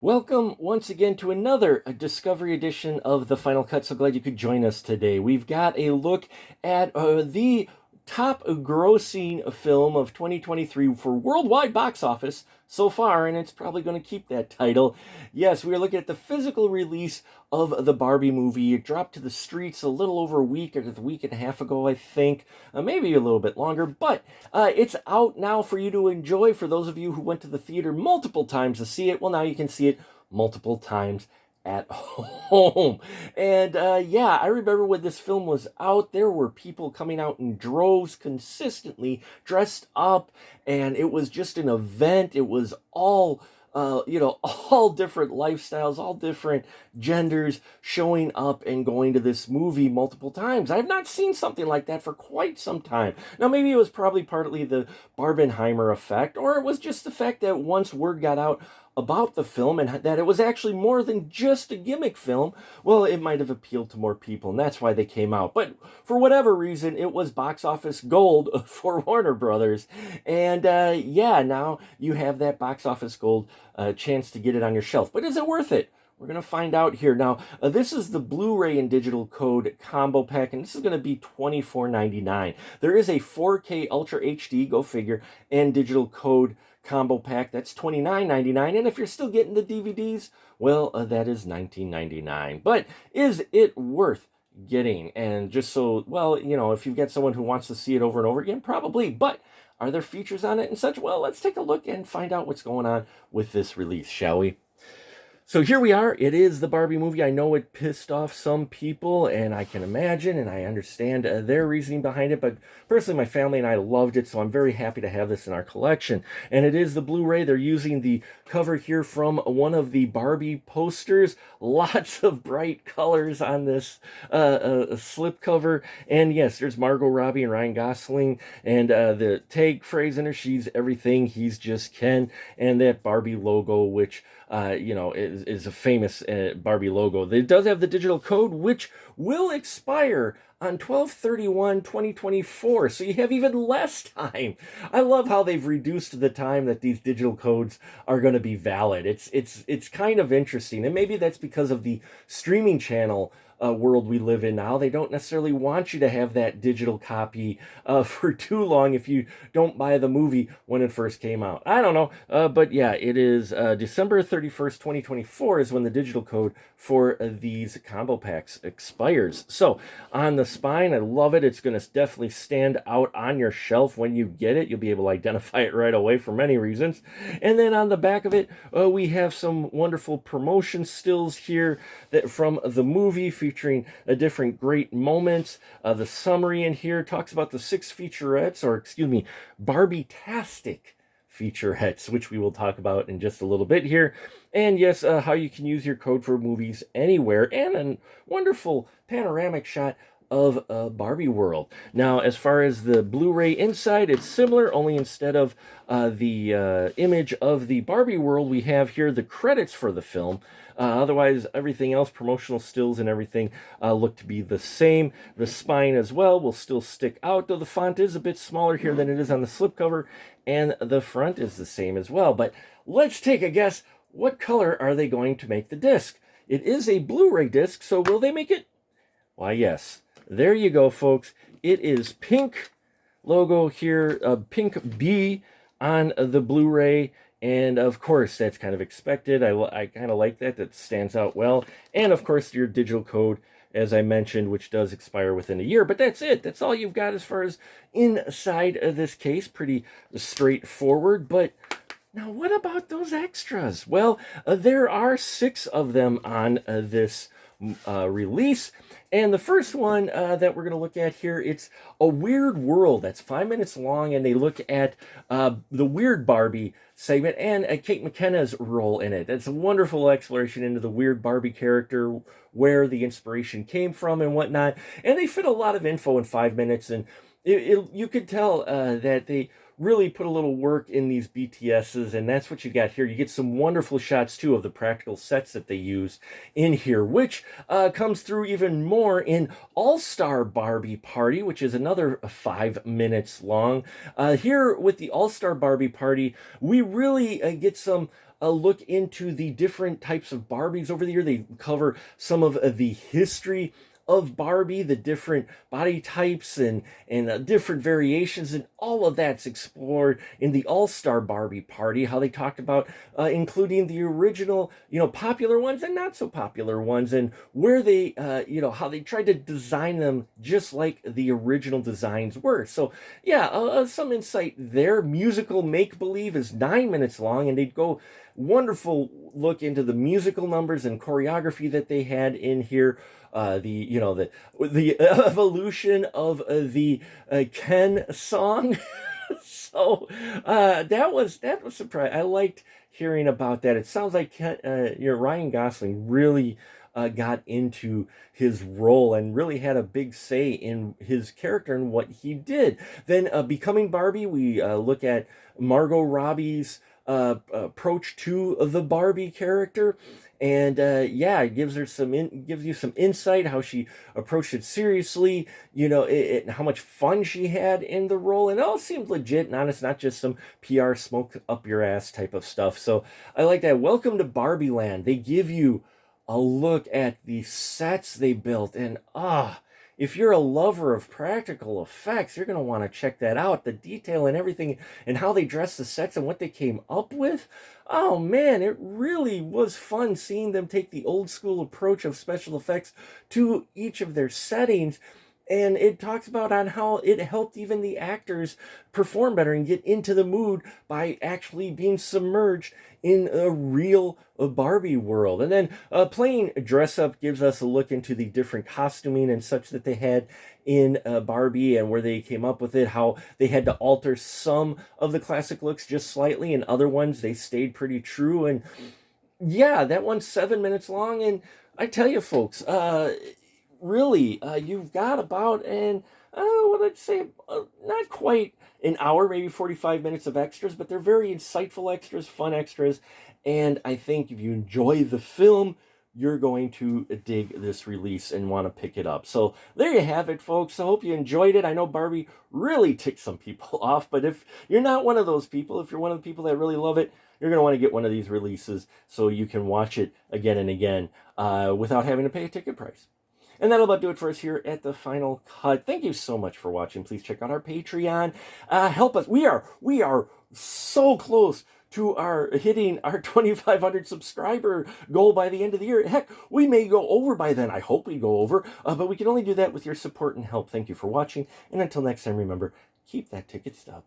Welcome once again to another Discovery edition of the Final Cut. So glad you could join us today. We've got a look at the top grossing film of 2023 for worldwide box office so far, and it's probably going to keep that title. Yes, we are looking at the physical release of the Barbie movie. It dropped to the streets a little over a week, or a week and a half ago, I think, maybe a little bit longer, but it's out now for you to enjoy. For those of you who went to the theater multiple times to see it, well, now you can see it multiple times at home. And yeah, I remember when this film was out, there were people coming out in droves consistently dressed up, and it was just an event. It was all all different lifestyles, all different genders showing up and going to this movie multiple times. I've not seen something like that for quite some time. Now, maybe it was probably partly the Barbenheimer effect, or it was just the fact that once word got out about the film and that it was actually more than just a gimmick film, well, it might have appealed to more people, and that's why they came out. But for whatever reason, it was box office gold for Warner Brothers. And yeah, now you have that box office gold chance to get it on your shelf. But is it worth it? We're going to find out here. Now, this is the Blu-ray and digital code combo pack, and this is going to be $24.99. There is a 4K Ultra HD, go figure, and digital code combo pack. That's $29.99. And if you're still getting the DVDs, well, that is $19.99. But is it worth getting? And just so, well, if you've got someone who wants to see it over and over again, probably. But are there features on it and such? Well, let's take a look and find out what's going on with this release, shall we? So here we are. It is the Barbie movie. I know it pissed off some people, and I can imagine and I understand their reasoning behind it. But personally, my family and I loved it, so I'm very happy to have this in our collection. And it is the Blu-ray. They're using the cover here from one of the Barbie posters. Lots of bright colors on this slip cover. And yes, there's Margot Robbie and Ryan Gosling. And the tag phrase in her, she's everything, he's just Ken. And that Barbie logo, which is a famous Barbie logo. It does have the digital code, which will expire on 12/31/2024, so you have even less time. I love how they've reduced the time that these digital codes are going to be valid. It's kind of interesting, and maybe that's because of the streaming channel world we live in now. They don't necessarily want you to have that digital copy for too long if you don't buy the movie when it first came out. I don't know, but yeah, it is December 31st, 2024 is when the digital code for these combo packs expires. So on the spine, I love it. It's going to definitely stand out on your shelf when you get it. You'll be able to identify it right away for many reasons. And then on the back of it, we have some wonderful promotion stills here that from the movie featuring different great moments. The summary in here talks about the 6 featurettes, or excuse me, Barbie-tastic featurettes, which we will talk about in just a little bit here. And yes, how you can use your code for movies anywhere, and a wonderful panoramic shot of Barbie World. Now, as far as the Blu-ray inside, it's similar, only instead of the image of the Barbie World, we have here the credits for the film. Otherwise, everything else, promotional stills and everything, look to be the same. The spine as well will still stick out, though the font is a bit smaller here than it is on the slipcover, and the front is the same as well. But let's take a guess. What color are they going to make the disc? It is a Blu-ray disc, so will they make it? Why, yes. There you go, folks. It is pink logo here, pink B on the Blu-ray. And of course, that's kind of expected. I kind of like that. That stands out well. And of course, your digital code, as I mentioned, which does expire within a year. But that's it. That's all you've got as far as inside of this case. Pretty straightforward. But now, what about those extras? Well, there are 6 of them on this release. And the first one that we're going to look at here, it's a Weird World. That's 5 minutes long, and they look at the Weird Barbie segment and Kate McKenna's role in it. It's a wonderful exploration into the Weird Barbie character, where the inspiration came from and whatnot. And they fit a lot of info in 5 minutes, and you could tell that they really put a little work in these BTSs, and that's what you got here. You get some wonderful shots, too, of the practical sets that they use in here, which comes through even more in All-Star Barbie Party, which is another 5 minutes long. Here with the All-Star Barbie Party, we really get some look into the different types of Barbies over the year. They cover some of the history of Barbie, the different body types and different variations, and all of that's explored in the All-Star Barbie party. How they talked about including the original, popular ones and not so popular ones, and where they, how they tried to design them just like the original designs were. So yeah, some insight there. Musical Make Believe is 9 minutes long, and they'd go wonderful look into the musical numbers and choreography that they had in here. The evolution of the Ken song. So that was surprising. I liked hearing about that. It sounds like Ryan Gosling really got into his role and really had a big say in his character and what he did. Then Becoming Barbie, we look at Margot Robbie's approach to the Barbie character. And yeah, it gives you some insight how she approached it seriously, how much fun she had in the role, and it all seemed legit and honest, not just some PR smoke up your ass type of stuff. So I like that. Welcome to Barbie Land. They give you a look at the sets they built, and if you're a lover of practical effects, you're going to want to check that out. The detail and everything, and how they dressed the sets and what they came up with. Oh man, it really was fun seeing them take the old school approach of special effects to each of their settings. And it talks about on how it helped even the actors perform better and get into the mood by actually being submerged in a real Barbie world. And then playing Dress Up gives us a look into the different costuming and such that they had in Barbie and where they came up with it, how they had to alter some of the classic looks just slightly, and other ones they stayed pretty true. And yeah, that one's 7 minutes long. And I tell you, folks, really, you've got about what I'd say, not quite an hour, maybe 45 minutes of extras, but they're very insightful extras, fun extras. And I think if you enjoy the film, you're going to dig this release and want to pick it up. So there you have it, folks. I hope you enjoyed it. I know Barbie really ticked some people off, but if you're not one of those people, if you're one of the people that really love it, you're going to want to get one of these releases so you can watch it again and again without having to pay a ticket price. And that'll about do it for us here at the Final Cut. Thank you so much for watching. Please check out our Patreon. Help us. We are so close to hitting our 2,500 subscriber goal by the end of the year. Heck, we may go over by then. I hope we go over, but we can only do that with your support and help. Thank you for watching. And until next time, remember, keep that ticket stub.